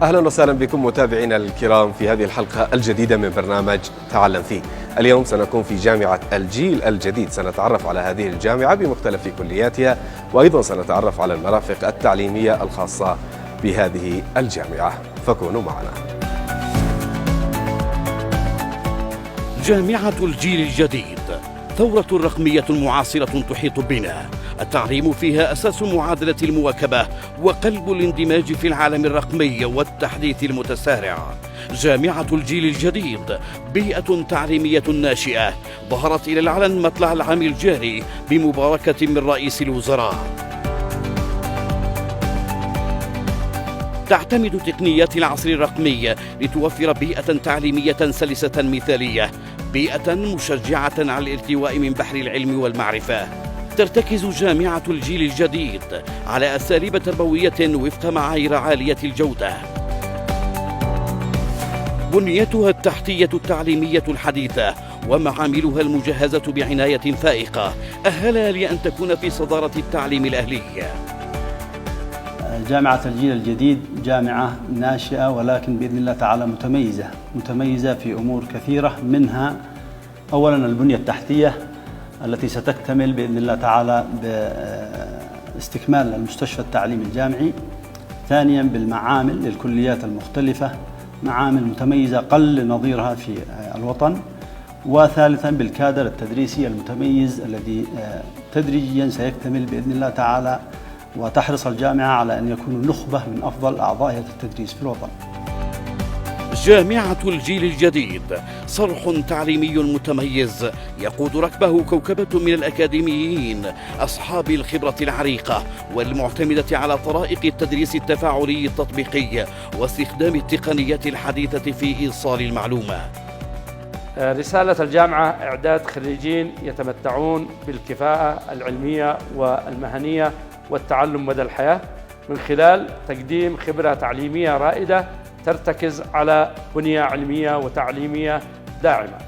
أهلا وسهلا بكم متابعينا الكرام في هذه الحلقة الجديدة من برنامج تعلم فيه. اليوم سنكون في جامعة الجيل الجديد، سنتعرف على هذه الجامعة بمختلف كلياتها، وأيضا سنتعرف على المرافق التعليمية الخاصة بهذه الجامعة، فكونوا معنا. جامعة الجيل الجديد ثورة رقمية معاصرة تحيط بنا، التعليم فيها أساس معادلة المواكبة وقلب الاندماج في العالم الرقمي والتحديث المتسارع. جامعة الجيل الجديد بيئة تعليمية ناشئة ظهرت إلى العلن مطلع العام الجاري بمباركة من رئيس الوزراء. تعتمد تقنيات العصر الرقمي لتوفر بيئة تعليمية سلسة مثالية، بيئة مشجعة على الالتواء من بحر العلم والمعرفة. ترتكز جامعة الجيل الجديد على أساليب تربوية وفق معايير عالية الجودة. بنيتها التحتية التعليمية الحديثة ومعاملها المجهزة بعناية فائقة أهلها لأن تكون في صدارة التعليم الأهلي. جامعة الجيل الجديد جامعة ناشئة ولكن بإذن الله تعالى متميزة في أمور كثيرة، منها أولا البنية التحتية التي ستكتمل بإذن الله تعالى باستكمال المستشفى التعليمي الجامعي. ثانيا بالمعامل للكليات المختلفة، معامل متميزة قل نظيرها في الوطن. وثالثا بالكادر التدريسي المتميز الذي تدريجيا سيكتمل بإذن الله تعالى، وتحرص الجامعة على أن يكونوا نخبة من أفضل أعضاء هيئة التدريس في الوطن. جامعة الجيل الجديد صرح تعليمي متميز يقود ركبه كوكبة من الأكاديميين أصحاب الخبرة العريقة والمعتمدة على طرائق التدريس التفاعلي التطبيقي واستخدام التقنيات الحديثة في إيصال المعلومة. رسالة الجامعة إعداد خريجين يتمتعون بالكفاءة العلمية والمهنية والتعلم مدى الحياة من خلال تقديم خبرة تعليمية رائدة ترتكز على بنية علمية وتعليمية داعمة،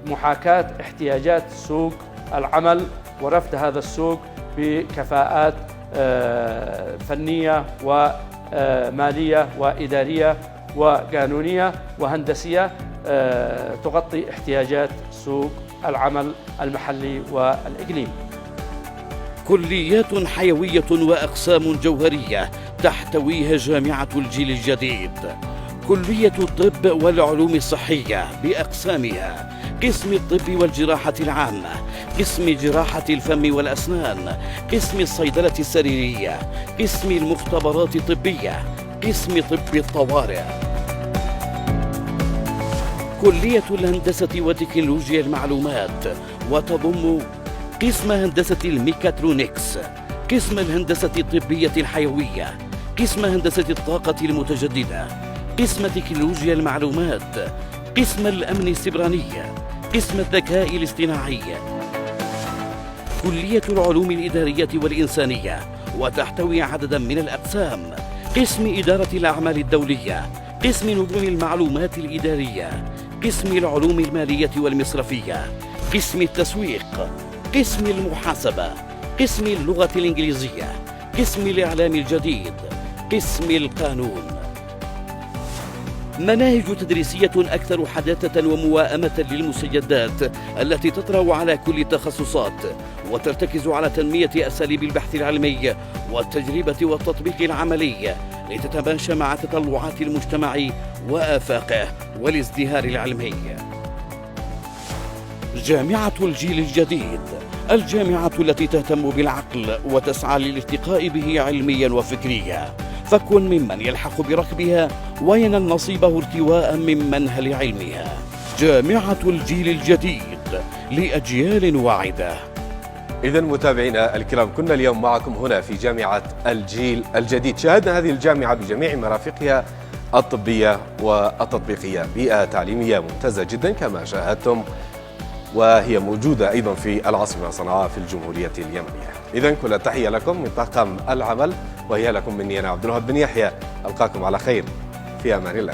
ومحاكاة احتياجات سوق العمل ورفد هذا السوق بكفاءات فنية ومالية وإدارية وقانونية وهندسية تغطي احتياجات سوق العمل المحلي والإقليمي. كليات حيوية وأقسام جوهرية تحتويها جامعة الجيل الجديد. كلية الطب والعلوم الصحية بأقسامها: قسم الطب والجراحة العامة، قسم جراحة الفم والأسنان، قسم الصيدلة السريرية، قسم المختبرات الطبية، قسم طب الطوارئ. كلية الهندسة وتكنولوجيا المعلومات وتضم قسم هندسة الميكاترونكس، قسم الهندسة الطبية الحيوية، قسم هندسة الطاقة المتجددة، قسم تكنولوجيا المعلومات، قسم الأمن السيبراني، قسم الذكاء الاصطناعي. كلية العلوم الإدارية والإنسانية وتحتوي عددا من الأقسام: قسم إدارة الأعمال الدولية، قسم نظم المعلومات الإدارية، قسم العلوم المالية والمصرفية، قسم التسويق، قسم المحاسبة، قسم اللغة الإنجليزية، قسم الإعلام الجديد، قسم القانون. مناهج تدريسية أكثر حداثة ومواءمة للمستجدات التي تطرأ على كل التخصصات، وترتكز على تنمية أساليب البحث العلمي والتجربة والتطبيق العملي لتتماشى مع تطلعات المجتمع وآفاقه والازدهار العلمي. جامعة الجيل الجديد، الجامعة التي تهتم بالعقل وتسعى للارتقاء به علميا وفكريا، فكن ممن يلحق بركبها وينال نصيبه ارتواء من منهل علمها. جامعة الجيل الجديد لأجيال واعدة. إذن متابعينا الكرام، كنا اليوم معكم هنا في جامعة الجيل الجديد. شاهدنا هذه الجامعة بجميع مرافقها الطبية والتطبيقية، بيئة تعليمية ممتازة جدا كما شاهدتم، وهي موجودة أيضا في العاصمة صنعاء في الجمهورية اليمنية. إذن كل التحية لكم من طاقم العمل، وهي لكم مني أنا عبد الوهاب بن يحيى. ألقاكم على خير، في أمان الله.